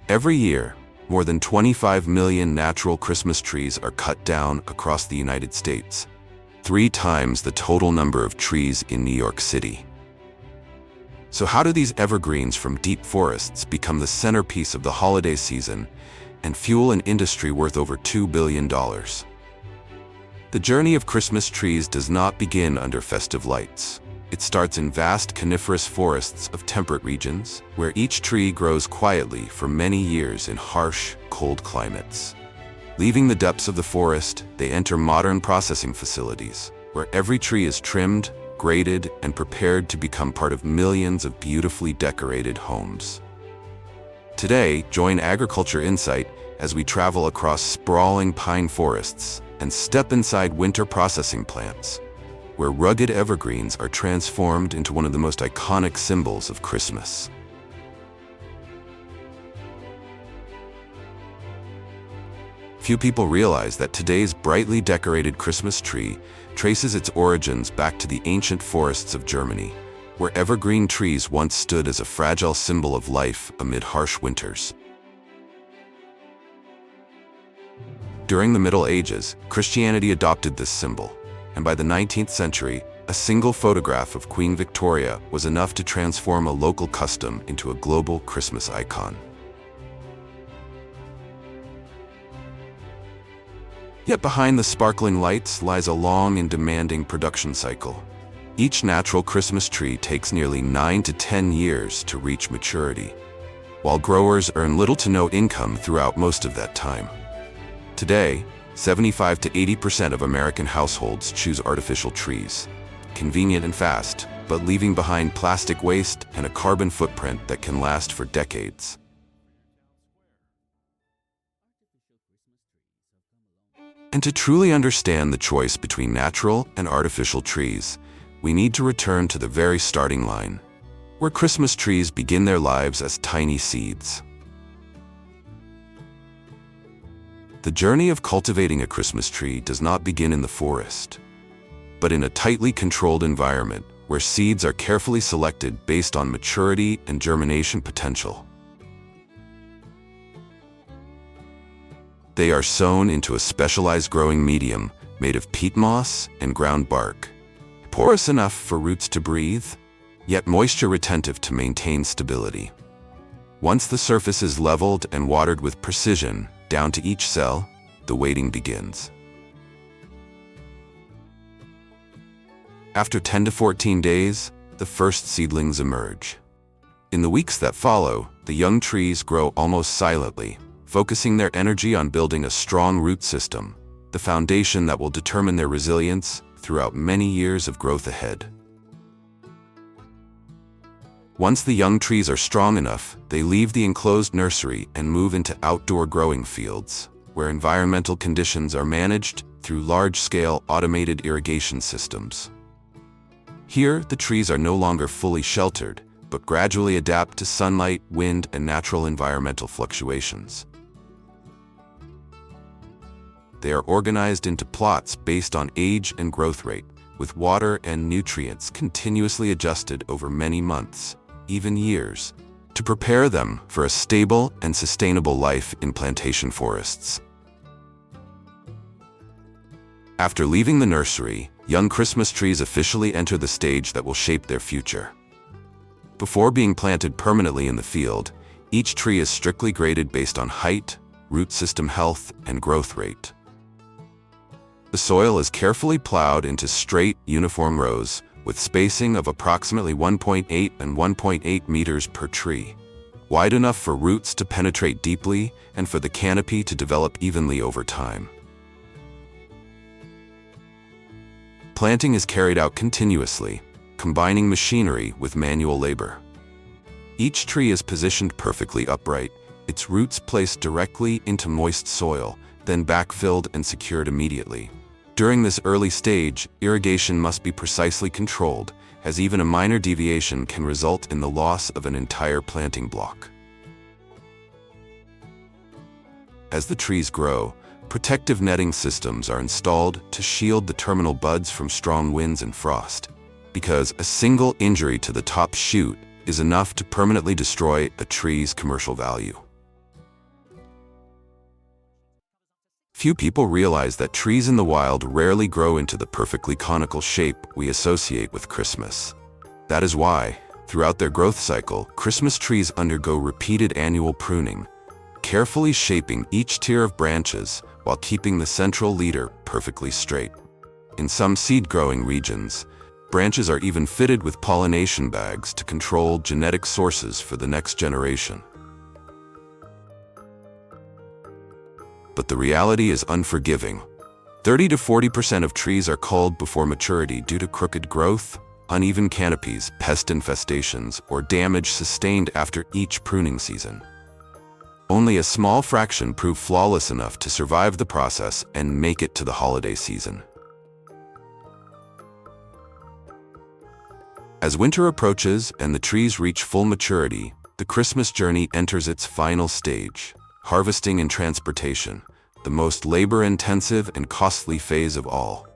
Every year, more than 25 million natural Christmas trees are cut down across the United States, 3 times the total number of trees in New York City. So how do these evergreens from deep forests become the centerpiece of the holiday season and fuel an industry worth over $2 billion? The journey of Christmas trees does not begin under festive lights. It starts in vast coniferous forests of temperate regions, where each tree grows quietly for many years in harsh, cold climates. Leaving the depths of the forest, they enter modern processing facilities, where every tree is trimmed, graded, and prepared to become part of millions of beautifully decorated homes. Today, join Agriculture Insight as we travel across sprawling pine forests and step inside winter processing plants, where rugged evergreens are transformed into one of the most iconic symbols of Christmas. Few people realize that today's brightly decorated Christmas tree traces its origins back to the ancient forests of Germany, where evergreen trees once stood as a fragile symbol of life amid harsh winters. During the Middle Ages, Christianity adopted this symbol, and by the 19th century, a single photograph of Queen Victoria was enough to transform a local custom into a global Christmas icon. Yet behind the sparkling lights lies a long and demanding production cycle. Each natural Christmas tree takes nearly 9 to 10 years to reach maturity, while growers earn little to no income throughout most of that time. Today, 75 to 80% of American households choose artificial trees. Convenient and fast, but leaving behind plastic waste and a carbon footprint that can last for decades. And to truly understand the choice between natural and artificial trees, we need to return to the very starting line, where Christmas trees begin their lives as tiny seeds. The journey of cultivating a Christmas tree does not begin in the forest, but in a tightly controlled environment where seeds are carefully selected based on maturity and germination potential. They are sown into a specialized growing medium made of peat moss and ground bark, porous enough for roots to breathe, yet moisture retentive to maintain stability. Once the surface is leveled and watered with precision, down to each cell, the waiting begins. After 10 to 14 days, the first seedlings emerge. In the weeks that follow, the young trees grow almost silently, focusing their energy on building a strong root system, the foundation that will determine their resilience throughout many years of growth ahead. Once the young trees are strong enough, they leave the enclosed nursery and move into outdoor growing fields, where environmental conditions are managed through large-scale automated irrigation systems. Here, the trees are no longer fully sheltered, but gradually adapt to sunlight, wind, and natural environmental fluctuations. They are organized into plots based on age and growth rate, with water and nutrients continuously adjusted over many months, even years, to prepare them for a stable and sustainable life in plantation forests. After leaving the nursery, young Christmas trees officially enter the stage that will shape their future. Before being planted permanently in the field, each tree is strictly graded based on height, root system health, and growth rate. The soil is carefully plowed into straight, uniform rows, with spacing of approximately 1.8 and 1.8 meters per tree, wide enough for roots to penetrate deeply and for the canopy to develop evenly over time. Planting is carried out continuously, combining machinery with manual labor. Each tree is positioned perfectly upright, its roots placed directly into moist soil, then backfilled and secured immediately. During this early stage, irrigation must be precisely controlled, as even a minor deviation can result in the loss of an entire planting block. As the trees grow, protective netting systems are installed to shield the terminal buds from strong winds and frost, because a single injury to the top shoot is enough to permanently destroy a tree's commercial value. Few people realize that trees in the wild rarely grow into the perfectly conical shape we associate with Christmas. That is why, throughout their growth cycle, Christmas trees undergo repeated annual pruning, carefully shaping each tier of branches while keeping the central leader perfectly straight. In some seed-growing regions, branches are even fitted with pollination bags to control genetic sources for the next generation. But the reality is unforgiving. 30 to 40% of trees are culled before maturity due to crooked growth, uneven canopies, pest infestations, or damage sustained after each pruning season. Only a small fraction prove flawless enough to survive the process and make it to the holiday season. As winter approaches and the trees reach full maturity, the Christmas journey enters its final stage. Harvesting and transportation, the most labor-intensive and costly phase of all.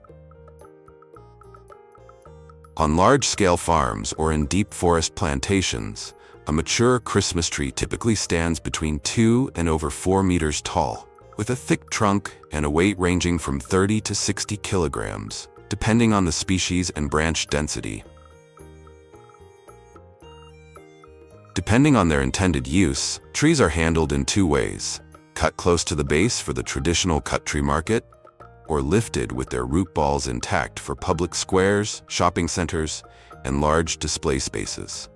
On large-scale farms or in deep forest plantations, a mature Christmas tree typically stands between 2 and over 4 meters tall, with a thick trunk and a weight ranging from 30 to 60 kilograms, depending on the species and branch density. Depending on their intended use, trees are handled in two ways: cut close to the base for the traditional cut tree market, or lifted with their root balls intact for public squares, shopping centers, and large display spaces.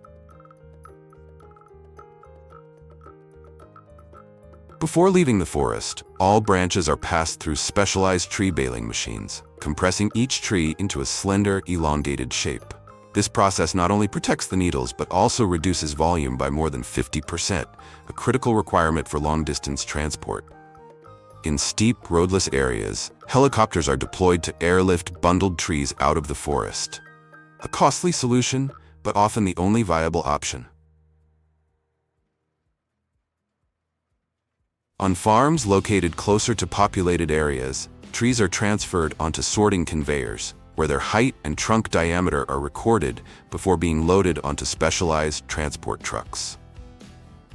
Before leaving the forest, all branches are passed through specialized tree baling machines, compressing each tree into a slender, elongated shape. This process not only protects the needles but also reduces volume by more than 50%, a critical requirement for long-distance transport. In steep, roadless areas, helicopters are deployed to airlift bundled trees out of the forest. A costly solution, but often the only viable option. On farms located closer to populated areas, trees are transferred onto sorting conveyors, where their height and trunk diameter are recorded before being loaded onto specialized transport trucks.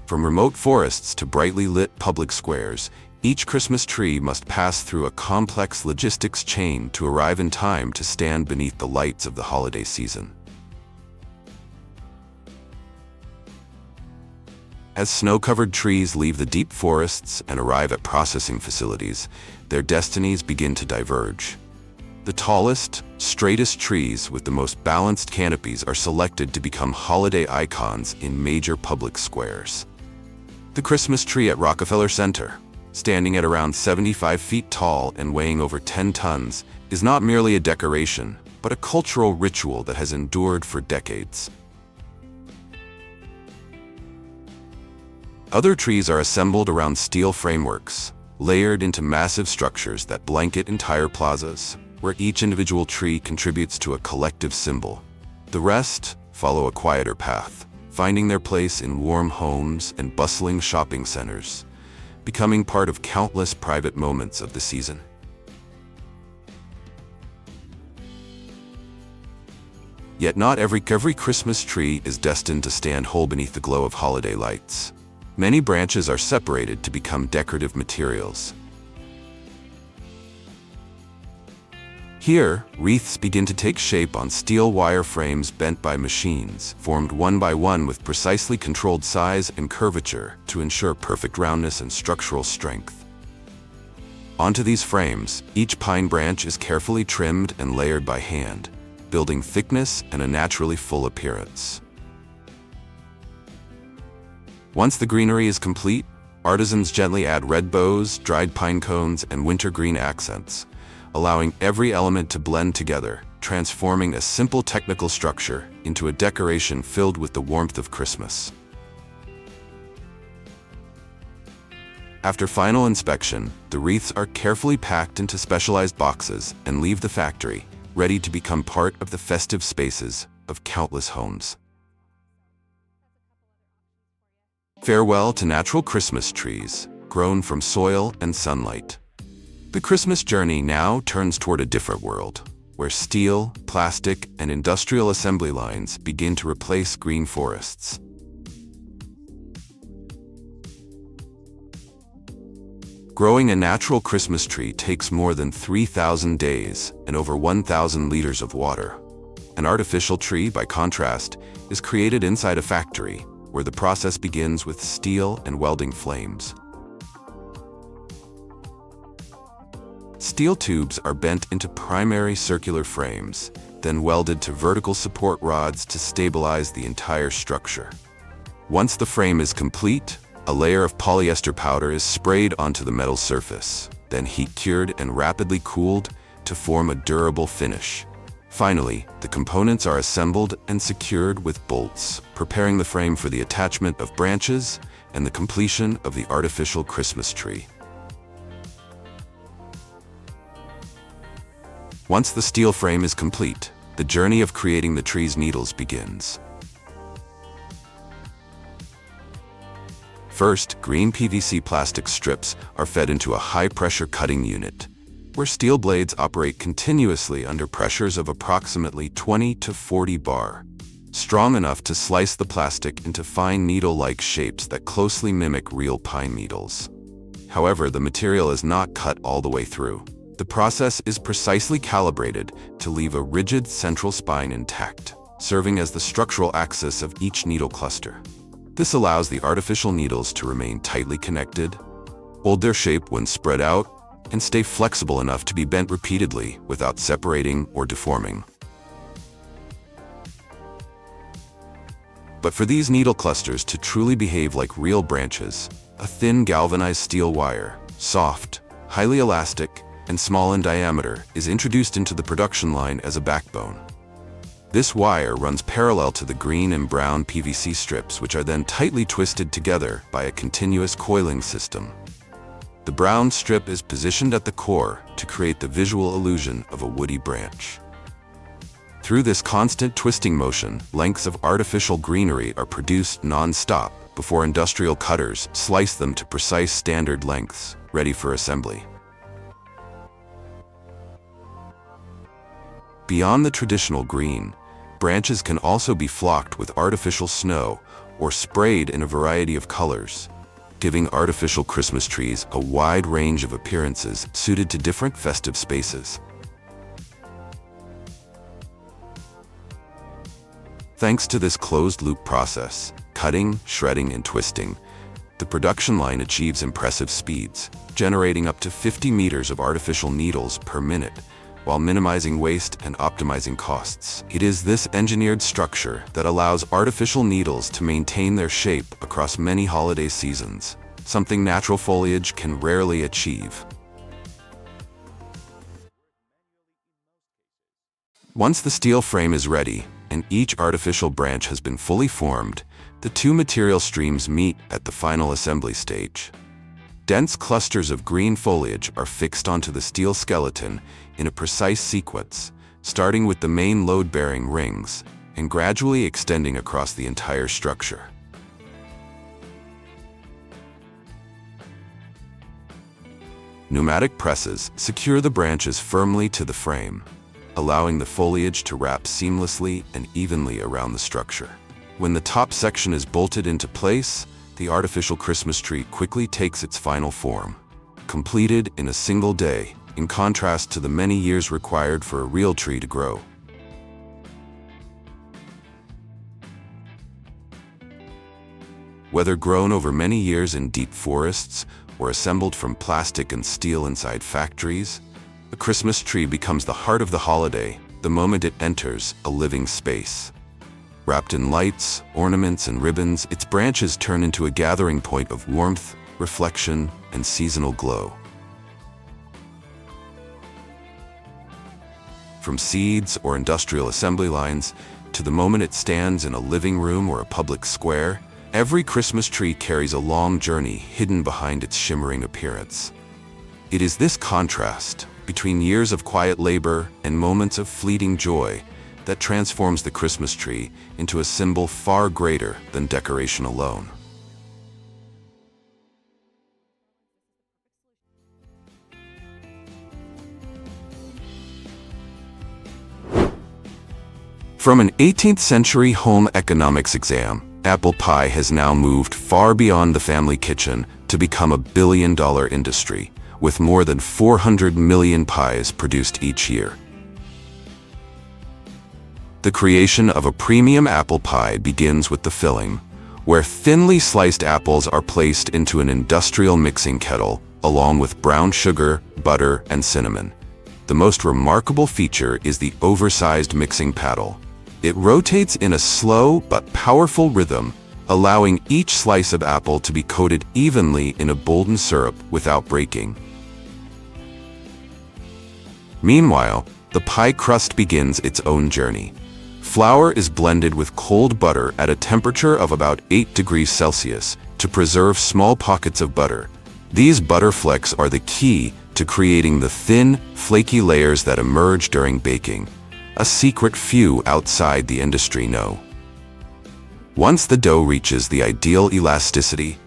From remote forests to brightly lit public squares, each Christmas tree must pass through a complex logistics chain to arrive in time to stand beneath the lights of the holiday season. As snow-covered trees leave the deep forests and arrive at processing facilities, their destinies begin to diverge. The tallest, straightest trees with the most balanced canopies are selected to become holiday icons in major public squares. The Christmas tree at Rockefeller Center, standing at around 75 feet tall and weighing over 10 tons, is not merely a decoration, but a cultural ritual that has endured for decades. Other trees are assembled around steel frameworks, layered into massive structures that blanket entire plazas, where each individual tree contributes to a collective symbol. The rest follow a quieter path, finding their place in warm homes and bustling shopping centers, becoming part of countless private moments of the season. Yet not every Christmas tree is destined to stand whole beneath the glow of holiday lights. Many branches are separated to become decorative materials. Here, wreaths begin to take shape on steel wire frames bent by machines, formed one by one with precisely controlled size and curvature to ensure perfect roundness and structural strength. Onto these frames, each pine branch is carefully trimmed and layered by hand, building thickness and a naturally full appearance. Once the greenery is complete, artisans gently add red bows, dried pine cones, and wintergreen accents, allowing every element to blend together, transforming a simple technical structure into a decoration filled with the warmth of Christmas. After final inspection, the wreaths are carefully packed into specialized boxes and leave the factory, ready to become part of the festive spaces of countless homes. Farewell to natural Christmas trees, grown from soil and sunlight. The Christmas journey now turns toward a different world, where steel, plastic, and industrial assembly lines begin to replace green forests. Growing a natural Christmas tree takes more than 3,000 days and over 1,000 liters of water. An artificial tree, by contrast, is created inside a factory, where the process begins with steel and welding flames. Steel tubes are bent into primary circular frames, then welded to vertical support rods to stabilize the entire structure. Once the frame is complete, a layer of polyester powder is sprayed onto the metal surface, then heat-cured and rapidly cooled to form a durable finish. Finally, the components are assembled and secured with bolts, preparing the frame for the attachment of branches and the completion of the artificial Christmas tree. Once the steel frame is complete, the journey of creating the tree's needles begins. First, green PVC plastic strips are fed into a high-pressure cutting unit, where steel blades operate continuously under pressures of approximately 20 to 40 bar, strong enough to slice the plastic into fine needle-like shapes that closely mimic real pine needles. However, the material is not cut all the way through. The process is precisely calibrated to leave a rigid central spine intact, serving as the structural axis of each needle cluster. This allows the artificial needles to remain tightly connected, hold their shape when spread out, and stay flexible enough to be bent repeatedly without separating or deforming. But for these needle clusters to truly behave like real branches, a thin galvanized steel wire, soft, highly elastic, and small in diameter, is introduced into the production line as a backbone. This wire runs parallel to the green and brown PVC strips, which are then tightly twisted together by a continuous coiling system. The brown strip is positioned at the core to create the visual illusion of a woody branch. Through this constant twisting motion, lengths of artificial greenery are produced non-stop before industrial cutters slice them to precise standard lengths, ready for assembly. Beyond the traditional green, branches can also be flocked with artificial snow or sprayed in a variety of colors, giving artificial Christmas trees a wide range of appearances suited to different festive spaces. Thanks to this closed-loop process, cutting, shredding, and twisting, the production line achieves impressive speeds, generating up to 50 meters of artificial needles per minute, while minimizing waste and optimizing costs. It is this engineered structure that allows artificial needles to maintain their shape across many holiday seasons, something natural foliage can rarely achieve. Once the steel frame is ready, and each artificial branch has been fully formed, the two material streams meet at the final assembly stage. Dense clusters of green foliage are fixed onto the steel skeleton in a precise sequence, starting with the main load-bearing rings and gradually extending across the entire structure. Pneumatic presses secure the branches firmly to the frame, allowing the foliage to wrap seamlessly and evenly around the structure. When the top section is bolted into place, the artificial Christmas tree quickly takes its final form, completed in a single day, in contrast to the many years required for a real tree to grow. Whether grown over many years in deep forests or assembled from plastic and steel inside factories, a Christmas tree becomes the heart of the holiday the moment it enters a living space. Wrapped in lights, ornaments, and ribbons, its branches turn into a gathering point of warmth, reflection, and seasonal glow. From seeds or industrial assembly lines to the moment it stands in a living room or a public square, every Christmas tree carries a long journey hidden behind its shimmering appearance. It is this contrast between years of quiet labor and moments of fleeting joy that transforms the Christmas tree into a symbol far greater than decoration alone. From an 18th century home economics exam, Apple pie has now moved far beyond the family kitchen to become a billion-dollar industry, with more than 400 million pies produced each year. The creation of a premium apple pie begins with the filling, where thinly sliced apples are placed into an industrial mixing kettle, along with brown sugar, butter, and cinnamon. The most remarkable feature is the oversized mixing paddle. It rotates in a slow but powerful rhythm, allowing each slice of apple to be coated evenly in a golden syrup without breaking. Meanwhile, the pie crust begins its own journey. Flour is blended with cold butter at a temperature of about 8 degrees Celsius to preserve small pockets of butter. These butter flecks are the key to creating the thin, flaky layers that emerge during baking, a secret few outside the industry know. Once the dough reaches the ideal elasticity,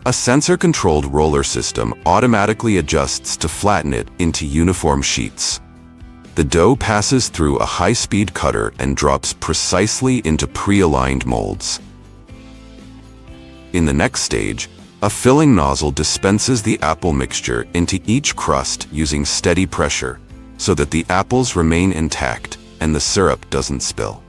a sensor-controlled roller system automatically adjusts to flatten it into uniform sheets. The dough passes through a high-speed cutter and drops precisely into pre-aligned molds. In the next stage, a filling nozzle dispenses the apple mixture into each crust using steady pressure, so that the apples remain intact and the syrup doesn't spill.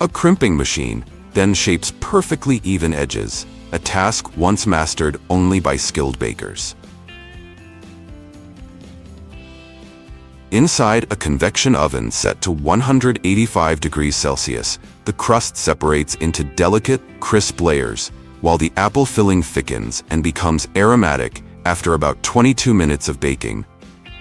A crimping machine then shapes perfectly even edges, a task once mastered only by skilled bakers. Inside a convection oven set to 185 degrees Celsius, the crust separates into delicate, crisp layers, while the apple filling thickens and becomes aromatic after about 22 minutes of baking.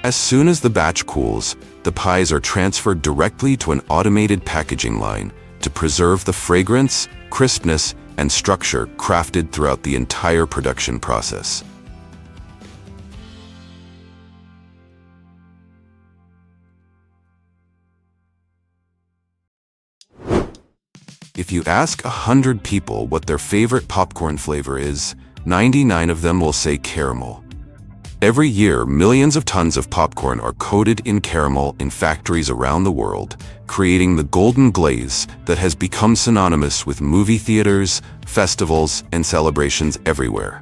As soon as the batch cools, the pies are transferred directly to an automated packaging line to preserve the fragrance, crispness, and structure crafted throughout the entire production process. If you ask 100 people what their favorite popcorn flavor is, 99 of them will say caramel. Every year, millions of tons of popcorn are coated in caramel in factories around the world, creating the golden glaze that has become synonymous with movie theaters, festivals, and celebrations everywhere.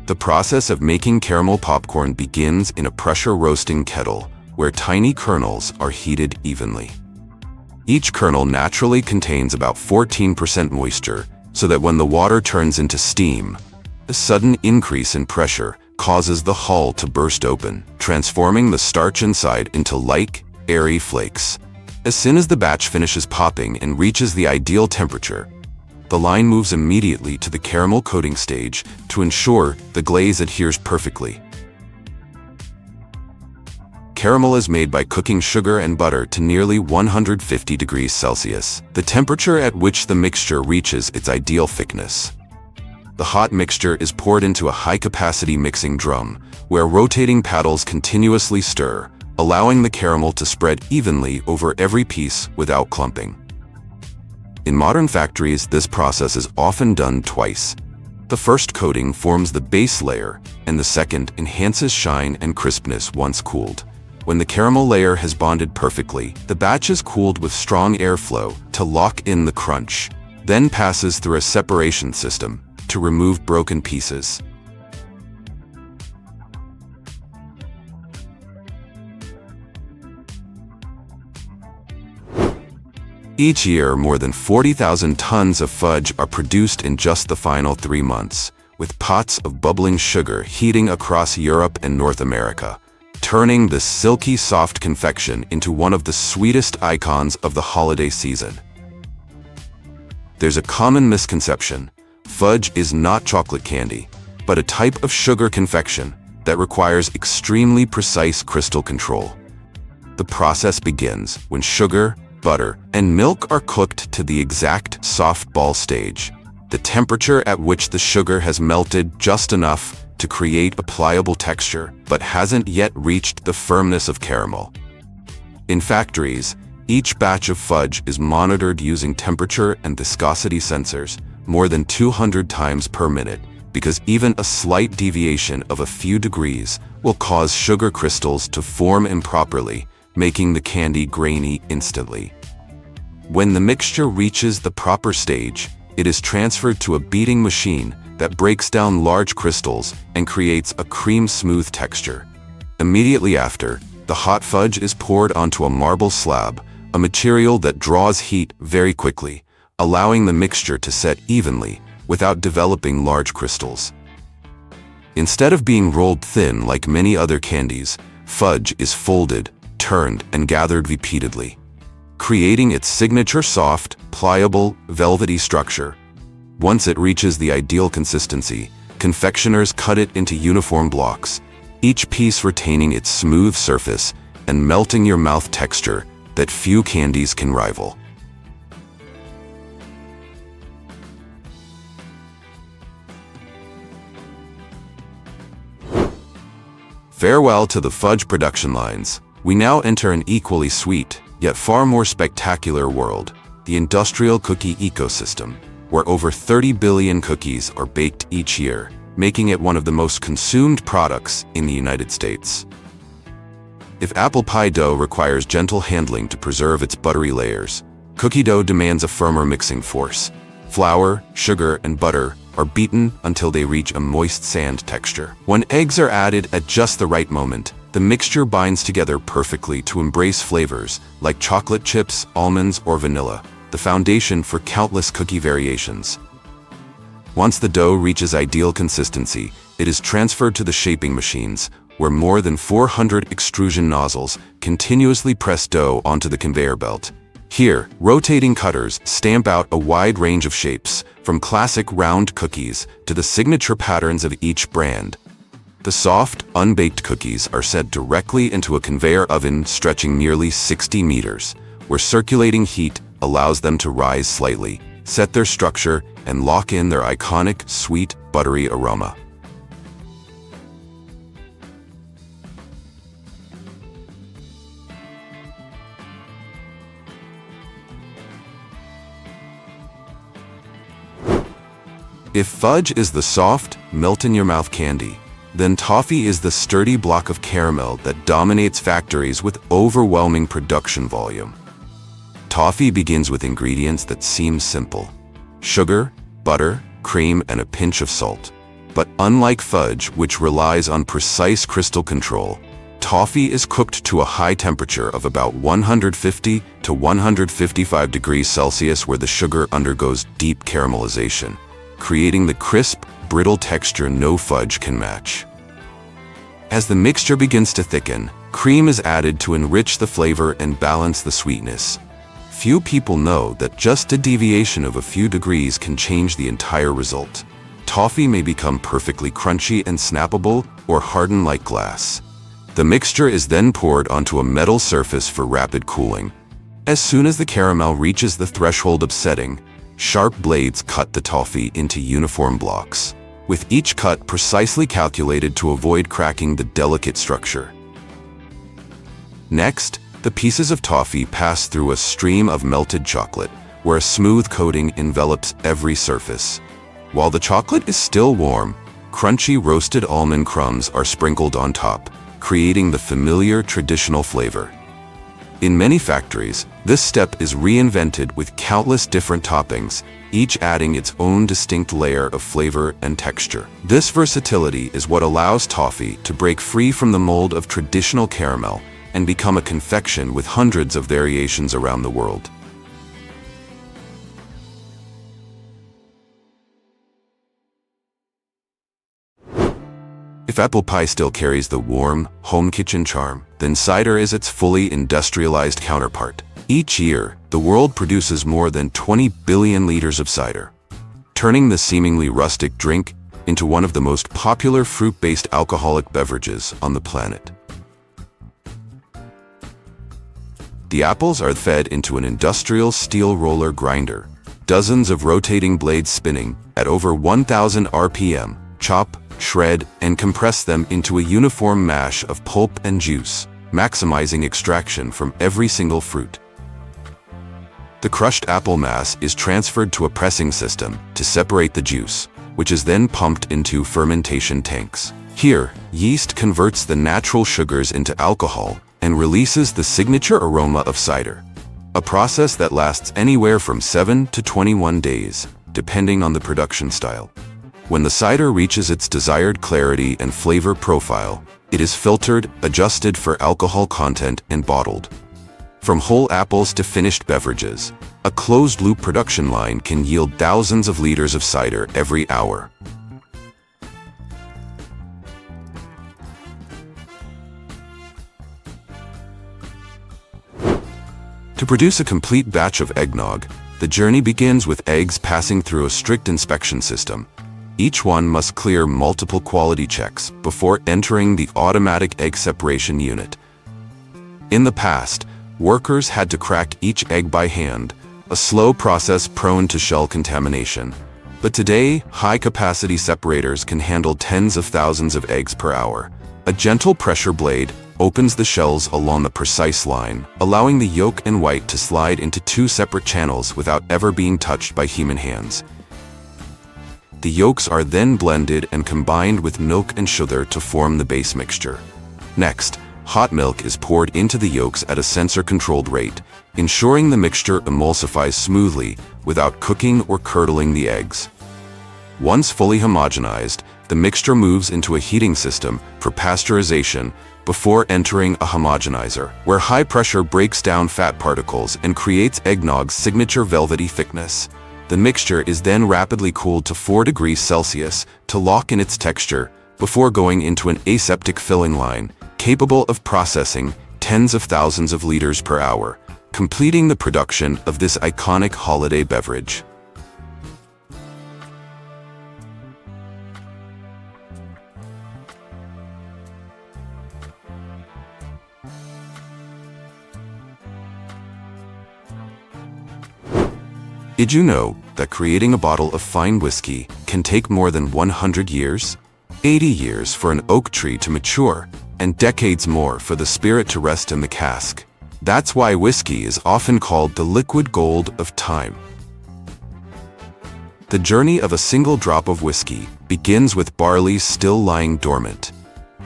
The process of making caramel popcorn begins in a pressure roasting kettle, where tiny kernels are heated evenly. Each kernel naturally contains about 14% moisture, so that when the water turns into steam, a sudden increase in pressure causes the hull to burst open, transforming the starch inside into light, airy flakes. As soon as the batch finishes popping and reaches the ideal temperature, the line moves immediately to the caramel coating stage to ensure the glaze adheres perfectly. Caramel is made by cooking sugar and butter to nearly 150 degrees Celsius, the temperature at which the mixture reaches its ideal thickness. The hot mixture is poured into a high-capacity mixing drum, where rotating paddles continuously stir, allowing the caramel to spread evenly over every piece without clumping. In modern factories, this process is often done twice. The first coating forms the base layer, and the second enhances shine and crispness once cooled. When the caramel layer has bonded perfectly, the batch is cooled with strong airflow to lock in the crunch, then passes through a separation system to remove broken pieces. Each year, more than 40,000 tons of fudge are produced in just the final 3 months, with pots of bubbling sugar heating across Europe and North America, turning this silky soft confection into one of the sweetest icons of the holiday season. There's a common misconception: fudge is not chocolate candy, but a type of sugar confection that requires extremely precise crystal control. The process begins when sugar, butter, and milk are cooked to the exact soft ball stage, the temperature at which the sugar has melted just enough to create a pliable texture, but hasn't yet reached the firmness of caramel. In factories, each batch of fudge is monitored using temperature and viscosity sensors more than 200 times per minute, because even a slight deviation of a few degrees will cause sugar crystals to form improperly, making the candy grainy instantly. When the mixture reaches the proper stage, it is transferred to a beating machine that breaks down large crystals and creates a cream-smooth texture. Immediately after, the hot fudge is poured onto a marble slab, a material that draws heat very quickly, allowing the mixture to set evenly without developing large crystals. Instead of being rolled thin like many other candies, fudge is folded, turned, and gathered repeatedly, creating its signature soft, pliable, velvety structure. Once it reaches the ideal consistency, confectioners cut it into uniform blocks, each piece retaining its smooth surface and melting-your-mouth texture that few candies can rival. Farewell to the fudge production lines. We now enter an equally sweet, yet far more spectacular world, the industrial cookie ecosystem, where over 30 billion cookies are baked each year, making it one of the most consumed products in the United States. If apple pie dough requires gentle handling to preserve its buttery layers, cookie dough demands a firmer mixing force. Flour, sugar, and butter are beaten until they reach a moist sand texture. When eggs are added at just the right moment, the mixture binds together perfectly to embrace flavors like chocolate chips, almonds, or vanilla, the foundation for countless cookie variations. Once the dough reaches ideal consistency, it is transferred to the shaping machines, where more than 400 extrusion nozzles continuously press dough onto the conveyor belt. Here, rotating cutters stamp out a wide range of shapes, from classic round cookies to the signature patterns of each brand. The soft, unbaked cookies are set directly into a conveyor oven stretching nearly 60 meters, where circulating heat allows them to rise slightly, set their structure, and lock in their iconic, sweet, buttery aroma. If fudge is the soft, melt-in-your-mouth candy, then toffee is the sturdy block of caramel that dominates factories with overwhelming production volume. Toffee begins with ingredients that seem simple: sugar, butter, cream, and a pinch of salt. But unlike fudge, which relies on precise crystal control, toffee is cooked to a high temperature of about 150 to 155 degrees Celsius, where the sugar undergoes deep caramelization, creating the crisp, brittle texture no fudge can match. As the mixture begins to thicken, cream is added to enrich the flavor and balance the sweetness. Few people know that just a deviation of a few degrees can change the entire result. Toffee may become perfectly crunchy and snappable, or harden like glass. The mixture is then poured onto a metal surface for rapid cooling. As soon as the caramel reaches the threshold of setting, sharp blades cut the toffee into uniform blocks, with each cut precisely calculated to avoid cracking the delicate structure. Next, the pieces of toffee pass through a stream of melted chocolate, where a smooth coating envelops every surface. While the chocolate is still warm, crunchy roasted almond crumbs are sprinkled on top, creating the familiar traditional flavor. In many factories, this step is reinvented with countless different toppings, each adding its own distinct layer of flavor and texture. This versatility is what allows toffee to break free from the mold of traditional caramel and become a confection with hundreds of variations around the world. If apple pie still carries the warm, home kitchen charm, then cider is its fully industrialized counterpart. Each year, the world produces more than 20 billion liters of cider, turning the seemingly rustic drink into one of the most popular fruit-based alcoholic beverages on the planet. The apples are fed into an industrial steel roller grinder, dozens of rotating blades spinning at over 1,000 RPM, chop, shred, and compress them into a uniform mash of pulp and juice, maximizing extraction from every single fruit. The crushed apple mass is transferred to a pressing system to separate the juice, which is then pumped into fermentation tanks. Here, yeast converts the natural sugars into alcohol and releases the signature aroma of cider. a process that lasts anywhere from 7 to 21 days, depending on the production style. When the cider reaches its desired clarity and flavor profile, it is filtered, adjusted for alcohol content, and bottled. From whole apples to finished beverages, a closed-loop production line can yield thousands of liters of cider every hour. To produce a complete batch of eggnog, the journey begins with eggs passing through a strict inspection system. Each one must clear multiple quality checks before entering the automatic egg separation unit. In the past, workers had to crack each egg by hand, a slow process prone to shell contamination. But today, high-capacity separators can handle tens of thousands of eggs per hour. A gentle pressure blade opens the shells along the precise line, allowing the yolk and white to slide into two separate channels without ever being touched by human hands. The yolks are then blended and combined with milk and sugar to form the base mixture. Next, hot milk is poured into the yolks at a sensor-controlled rate, ensuring the mixture emulsifies smoothly without cooking or curdling the eggs. Once fully homogenized, the mixture moves into a heating system for pasteurization before entering a homogenizer, where high pressure breaks down fat particles and creates eggnog's signature velvety thickness. The mixture is then rapidly cooled to 4 degrees Celsius to lock in its texture before going into an aseptic filling line, capable of processing tens of thousands of liters per hour, completing the production of this iconic holiday beverage. Did you know that creating a bottle of fine whiskey can take more than 100 years? 80 years for an oak tree to mature, and decades more for the spirit to rest in the cask. That's why whiskey is often called the liquid gold of time. The journey of a single drop of whiskey begins with barley still lying dormant.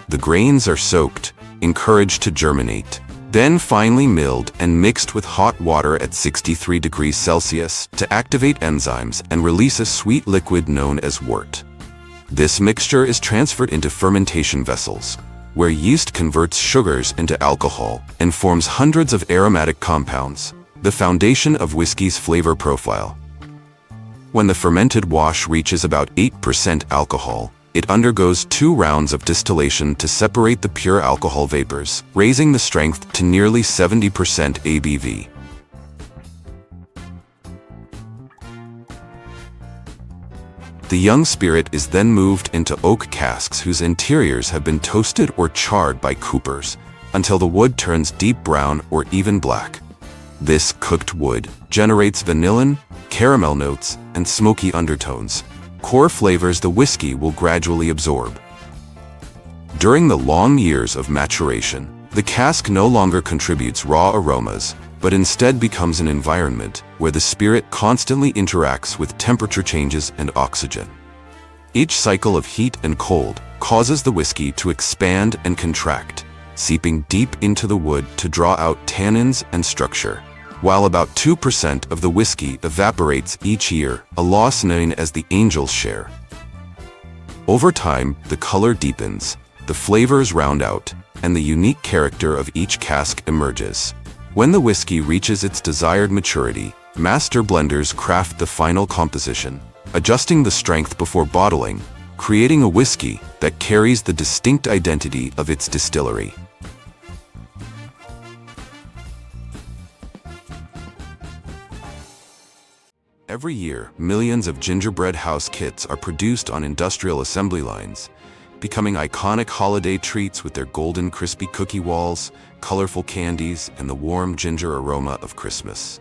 The grains are soaked, encouraged to germinate, then finely milled and mixed with hot water at 63 degrees Celsius to activate enzymes and release a sweet liquid known as wort. This mixture is transferred into fermentation vessels, where yeast converts sugars into alcohol and forms hundreds of aromatic compounds, the foundation of whiskey's flavor profile. When the fermented wash reaches about 8% alcohol, it undergoes 2 rounds of distillation to separate the pure alcohol vapors, raising the strength to nearly 70% ABV. The young spirit is then moved into oak casks whose interiors have been toasted or charred by coopers until the wood turns deep brown or even black. This cooked wood generates vanillin, caramel notes, and smoky undertones, core flavors the whiskey will gradually absorb. During the long years of maturation, the cask no longer contributes raw aromas, but instead becomes an environment where the spirit constantly interacts with temperature changes and oxygen. Each cycle of heat and cold causes the whiskey to expand and contract, seeping deep into the wood to draw out tannins and structure. While about 2% of the whiskey evaporates each year, a loss known as the angel's share. Over time, the color deepens, the flavors round out, and the unique character of each cask emerges. When the whiskey reaches its desired maturity, master blenders craft the final composition, adjusting the strength before bottling, creating a whiskey that carries the distinct identity of its distillery. Every year, millions of gingerbread house kits are produced on industrial assembly lines, becoming iconic holiday treats with their golden crispy cookie walls, colorful candies, and the warm ginger aroma of Christmas.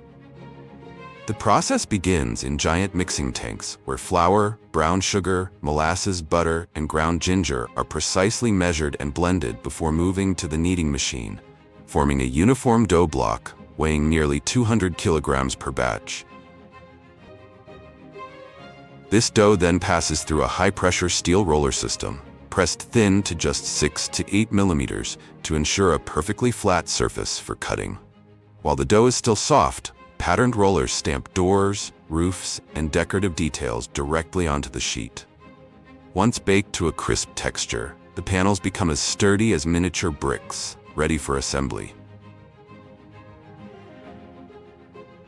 The process begins in giant mixing tanks where flour, brown sugar, molasses, butter, and ground ginger are precisely measured and blended before moving to the kneading machine, forming a uniform dough block weighing nearly 200 kilograms per batch. This dough then passes through a high-pressure steel roller system, pressed thin to just 6 to 8 millimeters to ensure a perfectly flat surface for cutting. While the dough is still soft, patterned rollers stamp doors, roofs, and decorative details directly onto the sheet. Once baked to a crisp texture, the panels become as sturdy as miniature bricks, ready for assembly.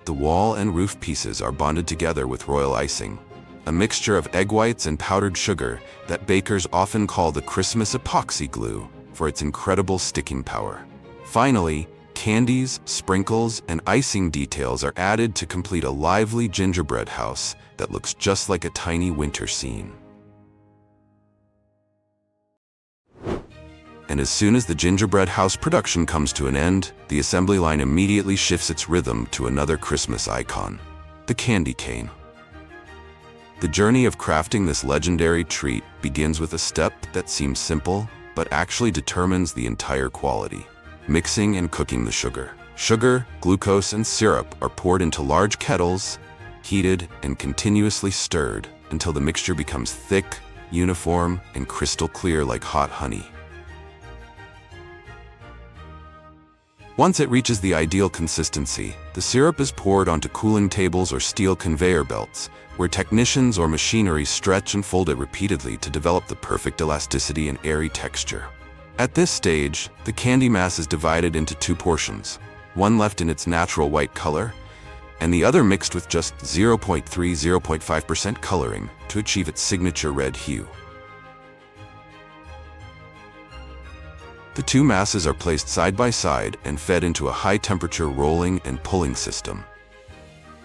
The wall and roof pieces are bonded together with royal icing, a mixture of egg whites and powdered sugar that bakers often call the Christmas epoxy glue for its incredible sticking power. Finally, candies, sprinkles, and icing details are added to complete a lively gingerbread house that looks just like a tiny winter scene. And as soon as the gingerbread house production comes to an end, the assembly line immediately shifts its rhythm to another Christmas icon, the candy cane. The journey of crafting this legendary treat begins with a step that seems simple, but actually determines the entire quality: mixing and cooking the sugar. Sugar, glucose, and syrup are poured into large kettles, heated and continuously stirred until the mixture becomes thick, uniform, and crystal clear like hot honey. Once it reaches the ideal consistency, the syrup is poured onto cooling tables or steel conveyor belts, where technicians or machinery stretch and fold it repeatedly to develop the perfect elasticity and airy texture. At this stage, the candy mass is divided into two portions, one left in its natural white color, and the other mixed with just 0.3–0.5% coloring to achieve its signature red hue. The two masses are placed side by side and fed into a high-temperature rolling and pulling system.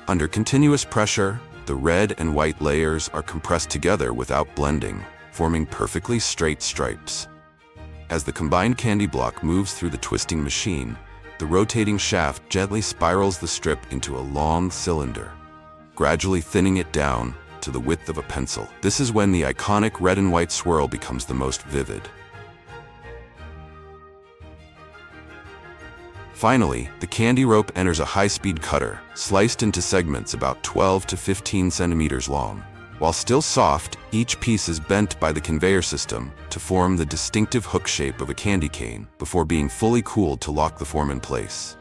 Under continuous pressure, the red and white layers are compressed together without blending, forming perfectly straight stripes. As the combined candy block moves through the twisting machine, the rotating shaft gently spirals the strip into a long cylinder, gradually thinning it down to the width of a pencil. This is when the iconic red and white swirl becomes the most vivid. Finally, the candy rope enters a high-speed cutter, sliced into segments about 12 to 15 centimeters long. While still soft, each piece is bent by the conveyor system to form the distinctive hook shape of a candy cane before being fully cooled to lock the form in place.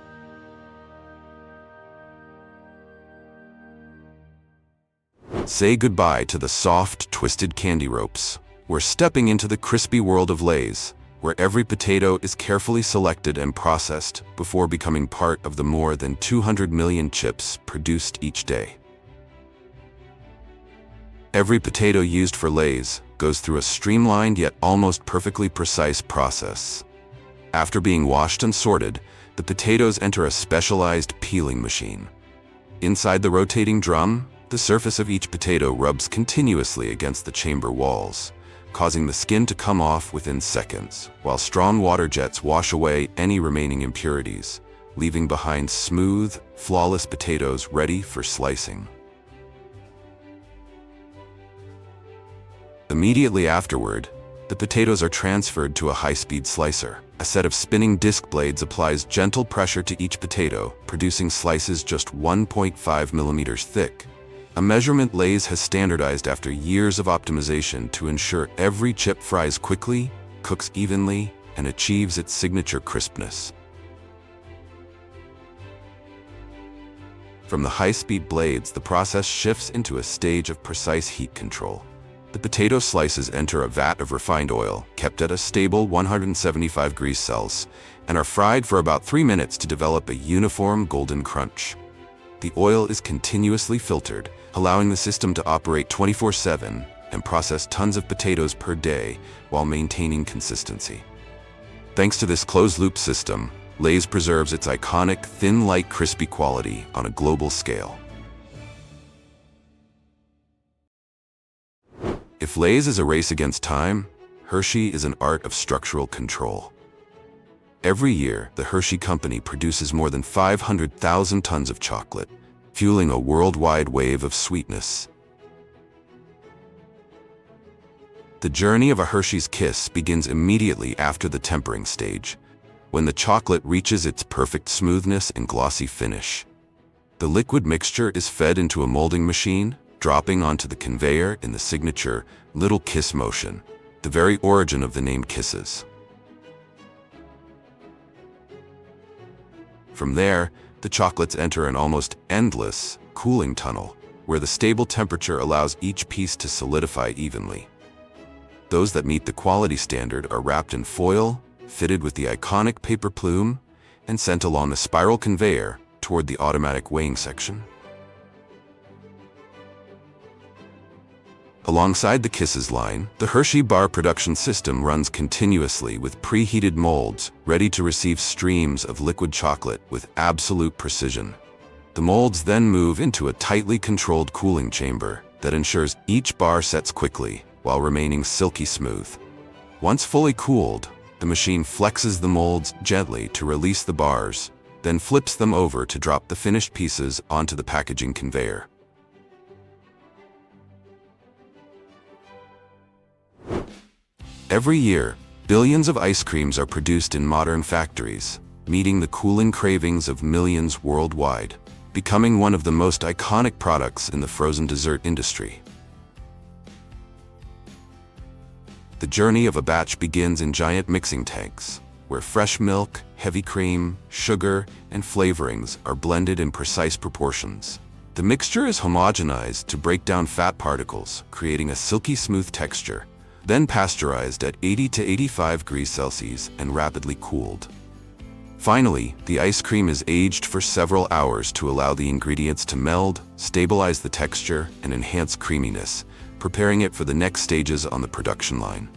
Say goodbye to the soft, twisted candy ropes. We're stepping into the crispy world of Lay's, where every potato is carefully selected and processed before becoming part of the more than 200 million chips produced each day. Every potato used for Lay's goes through a streamlined yet almost perfectly precise process. After being washed and sorted, the potatoes enter a specialized peeling machine. Inside the rotating drum, the surface of each potato rubs continuously against the chamber walls, causing the skin to come off within seconds, while strong water jets wash away any remaining impurities, leaving behind smooth, flawless potatoes ready for slicing. Immediately afterward, the potatoes are transferred to a high-speed slicer. A set of spinning disc blades applies gentle pressure to each potato, producing slices just 1.5 millimeters thick. A measurement Lay's has standardized after years of optimization to ensure every chip fries quickly, cooks evenly, and achieves its signature crispness. From the high-speed blades, the process shifts into a stage of precise heat control. The potato slices enter a vat of refined oil, kept at a stable 175 degrees Celsius, and are fried for about 3 minutes to develop a uniform golden crunch. The oil is continuously filtered, allowing the system to operate 24/7 and process tons of potatoes per day while maintaining consistency. Thanks to this closed-loop system, Lay's preserves its iconic, thin, light, crispy quality on a global scale. If Lay's is a race against time, Hershey is an art of structural control. Every year, the Hershey Company produces more than 500,000 tons of chocolate, fueling a worldwide wave of sweetness. The journey of a Hershey's Kiss begins immediately after the tempering stage, when the chocolate reaches its perfect smoothness and glossy finish. The liquid mixture is fed into a molding machine, dropping onto the conveyor in the signature little kiss motion, the very origin of the name Kisses. From there, The chocolates enter an almost endless cooling tunnel, where the stable temperature allows each piece to solidify evenly. Those that meet the quality standard are wrapped in foil, fitted with the iconic paper plume, and sent along a spiral conveyor toward the automatic weighing section. Alongside the Kisses line, the Hershey bar production system runs continuously with preheated molds ready to receive streams of liquid chocolate with absolute precision. The molds then move into a tightly controlled cooling chamber that ensures each bar sets quickly while remaining silky smooth. Once fully cooled, the machine flexes the molds gently to release the bars, then flips them over to drop the finished pieces onto the packaging conveyor. Every year, billions of ice creams are produced in modern factories, meeting the cooling cravings of millions worldwide, becoming one of the most iconic products in the frozen dessert industry. The journey of a batch begins in giant mixing tanks, where fresh milk, heavy cream, sugar, and flavorings are blended in precise proportions. The mixture is homogenized to break down fat particles, creating a silky smooth texture, then pasteurized at 80 to 85 degrees Celsius and rapidly cooled. Finally, the ice cream is aged for several hours to allow the ingredients to meld, stabilize the texture, and enhance creaminess, preparing it for the next stages on the production line.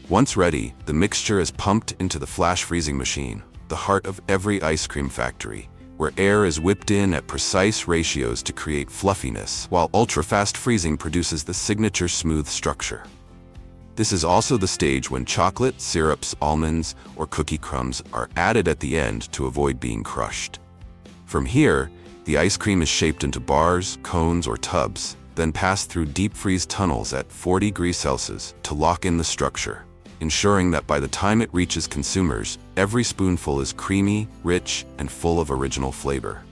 Once ready, the mixture is pumped into the flash freezing machine, the heart of every ice cream factory, where air is whipped in at precise ratios to create fluffiness, while ultra-fast freezing produces the signature smooth structure. This is also the stage when chocolate, syrups, almonds, or cookie crumbs are added at the end to avoid being crushed. From here, the ice cream is shaped into bars, cones, or tubs, then passed through deep freeze tunnels at 40 degrees Celsius to lock in the structure, ensuring that by the time it reaches consumers, every spoonful is creamy, rich, and full of original flavor.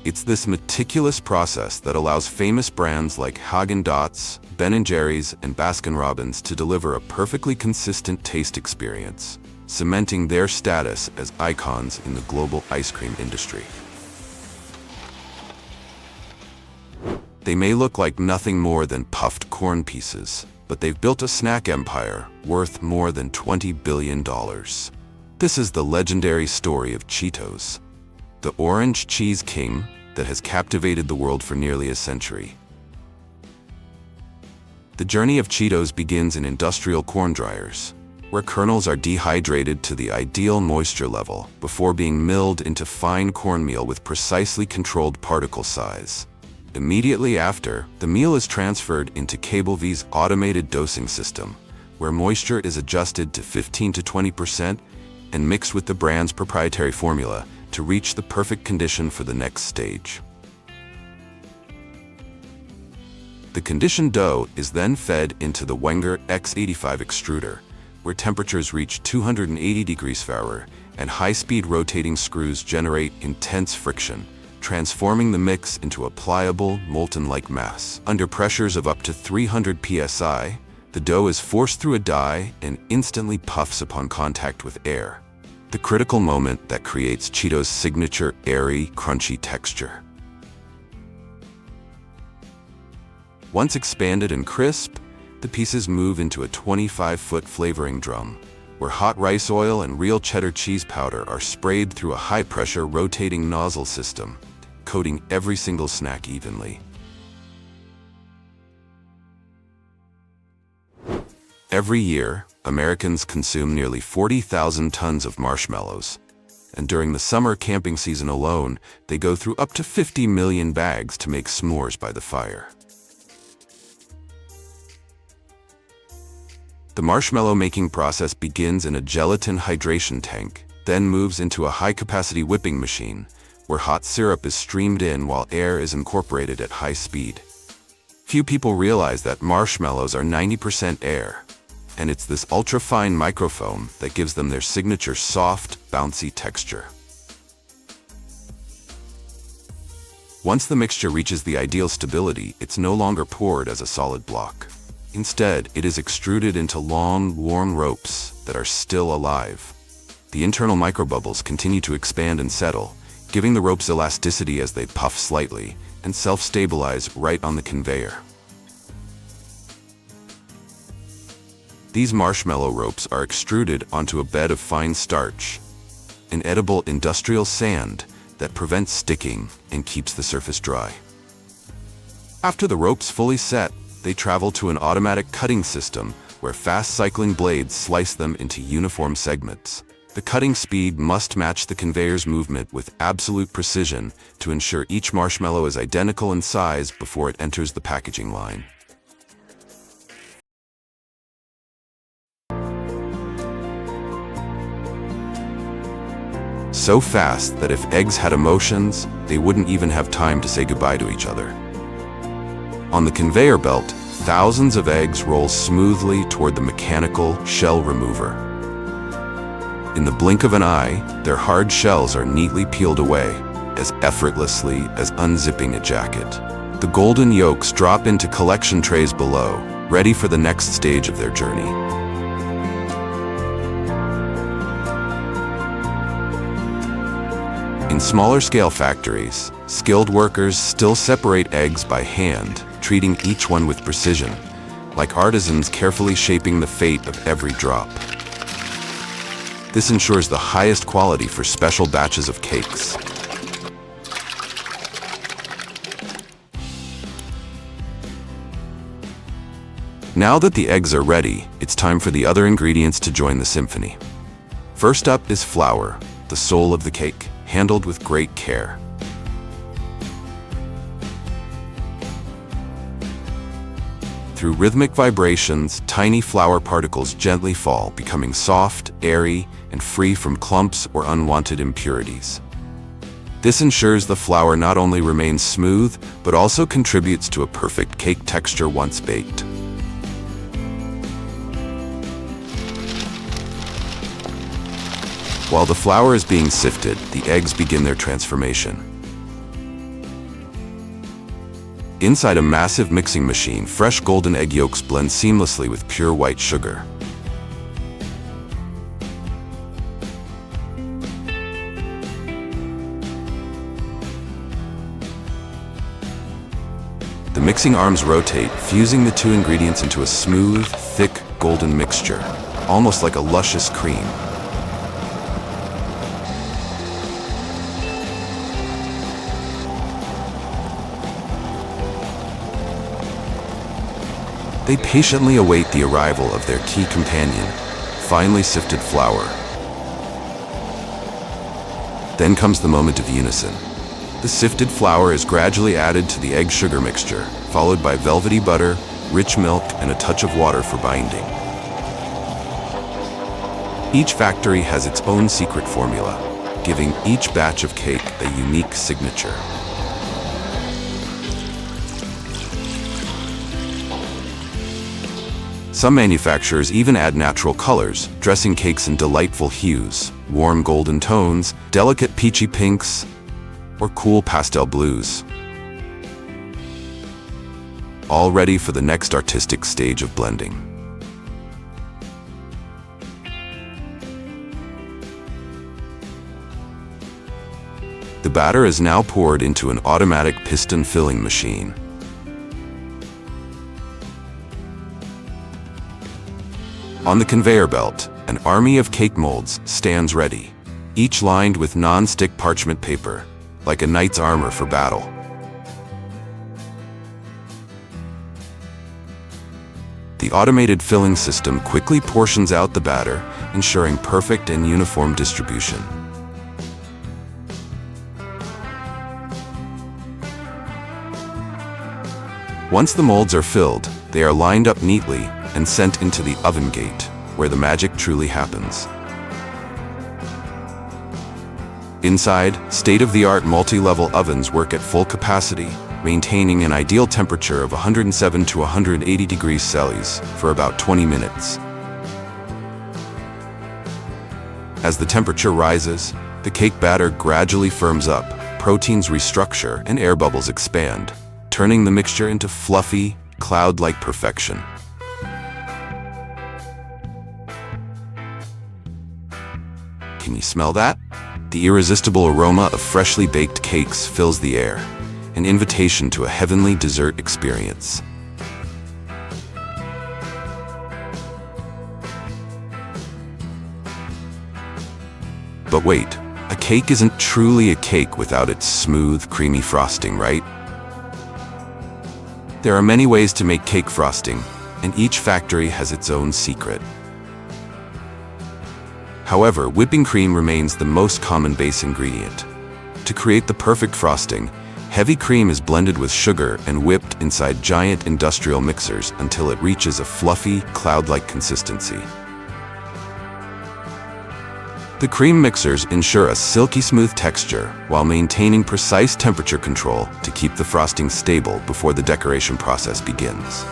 It's this meticulous process that allows famous brands like Häagen-Dazs, Ben & Jerry's, and Baskin-Robbins to deliver a perfectly consistent taste experience, cementing their status as icons in the global ice cream industry. They may look like nothing more than puffed corn pieces, but they've built a snack empire worth more than $20 billion. This is the legendary story of Cheetos, the orange cheese king that has captivated the world for nearly a century. The journey of Cheetos begins in industrial corn dryers, where kernels are dehydrated to the ideal moisture level before being milled into fine cornmeal with precisely controlled particle size. Immediately after, the meal is transferred into CableV's automated dosing system, where moisture is adjusted to 15 to 20% and mixed with the brand's proprietary formula to reach the perfect condition for the next stage. The conditioned dough is then fed into the Wenger X85 extruder, where temperatures reach 280 degrees Fahrenheit and high-speed rotating screws generate intense friction, transforming the mix into a pliable, molten-like mass. Under pressures of up to 300 psi, the dough is forced through a die and instantly puffs upon contact with air, the critical moment that creates Cheetos' signature airy, crunchy texture. Once expanded and crisp, the pieces move into a 25-foot flavoring drum, where hot rice oil and real cheddar cheese powder are sprayed through a high-pressure rotating nozzle system, coating every single snack evenly. Every year, Americans consume nearly 40,000 tons of marshmallows, and during the summer camping season alone, they go through up to 50 million bags to make s'mores by the fire. The marshmallow making process begins in a gelatin hydration tank, then moves into a high-capacity whipping machine, where hot syrup is streamed in while air is incorporated at high speed. Few people realize that marshmallows are 90% air, and it's this ultra-fine microfoam that gives them their signature soft, bouncy texture. Once the mixture reaches the ideal stability, it's no longer poured as a solid block. Instead, it is extruded into long, warm ropes, that are still alive. The internal microbubbles continue to expand and settle, giving the ropes elasticity as they puff slightly and self-stabilize right on the conveyor. These marshmallow ropes are extruded onto a bed of fine starch, an edible industrial sand that prevents sticking and keeps the surface dry. After the ropes fully set, they travel to an automatic cutting system where fast-cycling blades slice them into uniform segments. The cutting speed must match the conveyor's movement with absolute precision to ensure each marshmallow is identical in size before it enters the packaging line. So fast that if eggs had emotions, they wouldn't even have time to say goodbye to each other. On the conveyor belt, thousands of eggs roll smoothly toward the mechanical shell remover. In the blink of an eye, their hard shells are neatly peeled away, as effortlessly as unzipping a jacket. The golden yolks drop into collection trays below, ready for the next stage of their journey. In smaller scale factories, skilled workers still separate eggs by hand, treating each one with precision, like artisans carefully shaping the fate of every drop. This ensures the highest quality for special batches of cakes. Now that the eggs are ready, it's time for the other ingredients to join the symphony. First up is flour, the soul of the cake, handled with great care. Through rhythmic vibrations, tiny flour particles gently fall, becoming soft, airy, and free from clumps or unwanted impurities. This ensures the flour not only remains smooth, but also contributes to a perfect cake texture once baked. While the flour is being sifted, the eggs begin their transformation. Inside a massive mixing machine, fresh golden egg yolks blend seamlessly with pure white sugar. The mixing arms rotate, fusing the two ingredients into a smooth, thick, golden mixture, almost like a luscious cream. They patiently await the arrival of their key companion, finely sifted flour. Then comes the moment of unison. The sifted flour is gradually added to the egg sugar mixture, followed by velvety butter, rich milk, and a touch of water for binding. Each factory has its own secret formula, giving each batch of cake a unique signature. Some manufacturers even add natural colors, dressing cakes in delightful hues, warm golden tones, delicate peachy pinks, or cool pastel blues. All ready for the next artistic stage of blending. The batter is now poured into an automatic piston filling machine. On the conveyor belt, an army of cake molds stands ready, each lined with non-stick parchment paper, like a knight's armor for battle. The automated filling system quickly portions out the batter, ensuring perfect and uniform distribution. Once the molds are filled, they are lined up neatly and sent into the oven gate, where the magic truly happens. Inside, state-of-the-art multi-level ovens work at full capacity, maintaining an ideal temperature of 107 to 180 degrees Celsius for about 20 minutes. As the temperature rises, the cake batter gradually firms up, proteins restructure, and air bubbles expand, turning the mixture into fluffy, cloud-like perfection. Can you smell that? The irresistible aroma of freshly baked cakes fills the air, an invitation to a heavenly dessert experience. But wait, a cake isn't truly a cake without its smooth, creamy frosting, right? There are many ways to make cake frosting, and each factory has its own secret. However, whipping cream remains the most common base ingredient. To create the perfect frosting, heavy cream is blended with sugar and whipped inside giant industrial mixers until it reaches a fluffy, cloud-like consistency. The cream mixers ensure a silky smooth texture while maintaining precise temperature control to keep the frosting stable before the decoration process begins.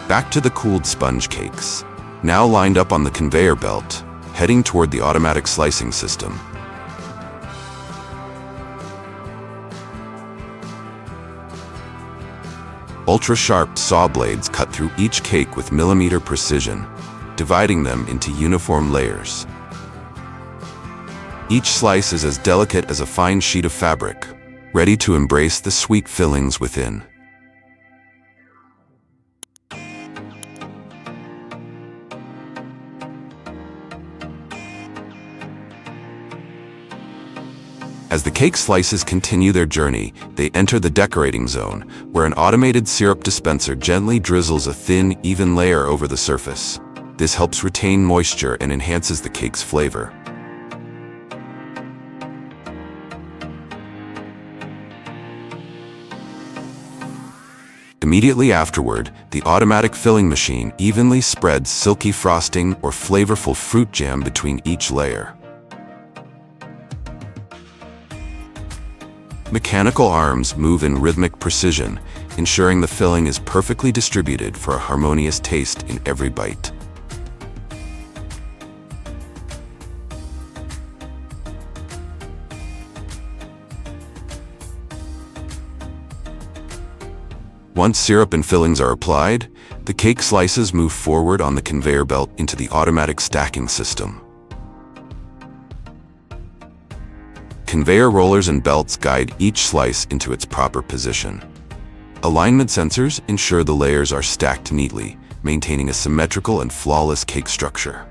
Back to the cooled sponge cakes, now lined up on the conveyor belt, heading toward the automatic slicing system. Ultra-sharp saw blades cut through each cake with millimeter precision, dividing them into uniform layers. Each slice is as delicate as a fine sheet of fabric, ready to embrace the sweet fillings within. As the cake slices continue their journey, they enter the decorating zone, where an automated syrup dispenser gently drizzles a thin, even layer over the surface. This helps retain moisture and enhances the cake's flavor. Immediately afterward, the automatic filling machine evenly spreads silky frosting or flavorful fruit jam between each layer. Mechanical arms move in rhythmic precision, ensuring the filling is perfectly distributed for a harmonious taste in every bite. Once syrup and fillings are applied, the cake slices move forward on the conveyor belt into the automatic stacking system. Conveyor rollers and belts guide each slice into its proper position. Alignment sensors ensure the layers are stacked neatly, maintaining a symmetrical and flawless cake structure.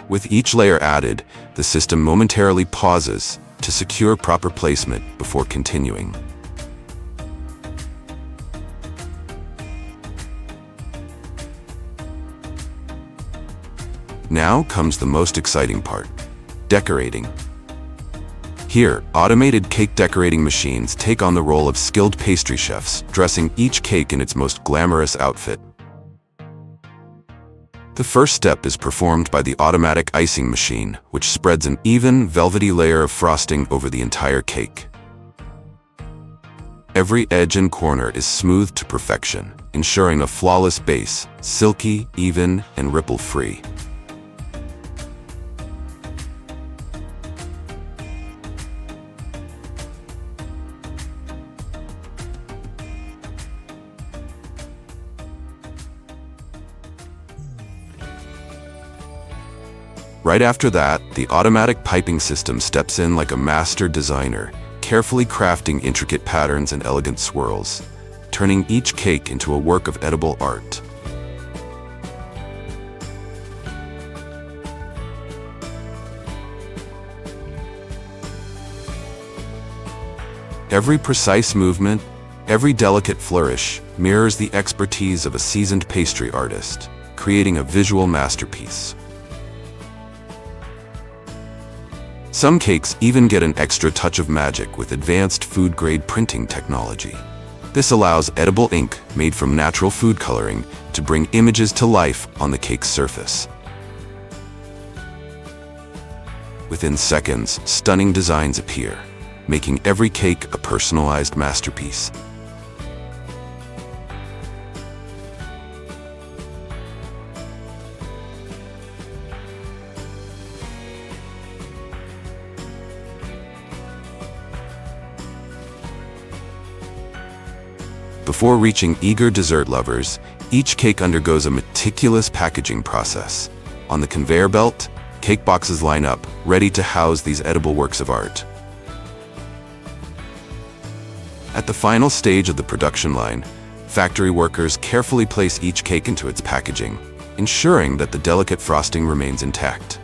With each layer added, the system momentarily pauses to secure proper placement before continuing. Now comes the most exciting part: decorating. Here, automated cake decorating machines take on the role of skilled pastry chefs, dressing each cake in its most glamorous outfit. The first step is performed by the automatic icing machine, which spreads an even, velvety layer of frosting over the entire cake. Every edge and corner is smoothed to perfection, ensuring a flawless base, silky, even, and ripple-free. Right after that, the automatic piping system steps in like a master designer, carefully crafting intricate patterns and elegant swirls, turning each cake into a work of edible art. Every precise movement, every delicate flourish, mirrors the expertise of a seasoned pastry artist, creating a visual masterpiece. Some cakes even get an extra touch of magic with advanced food-grade printing technology. This allows edible ink made from natural food coloring to bring images to life on the cake's surface. Within seconds, stunning designs appear, making every cake a personalized masterpiece. Before reaching eager dessert lovers, each cake undergoes a meticulous packaging process. On the conveyor belt, cake boxes line up, ready to house these edible works of art. At the final stage of the production line, factory workers carefully place each cake into its packaging, ensuring that the delicate frosting remains intact.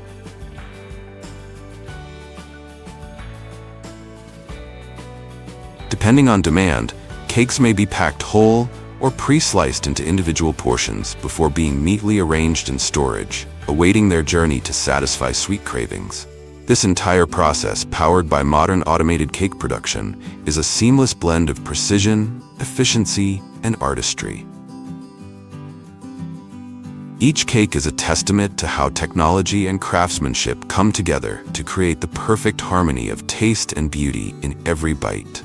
Depending on demand, cakes may be packed whole or pre-sliced into individual portions before being neatly arranged in storage, awaiting their journey to satisfy sweet cravings. This entire process, powered by modern automated cake production, is a seamless blend of precision, efficiency, and artistry. Each cake is a testament to how technology and craftsmanship come together to create the perfect harmony of taste and beauty in every bite.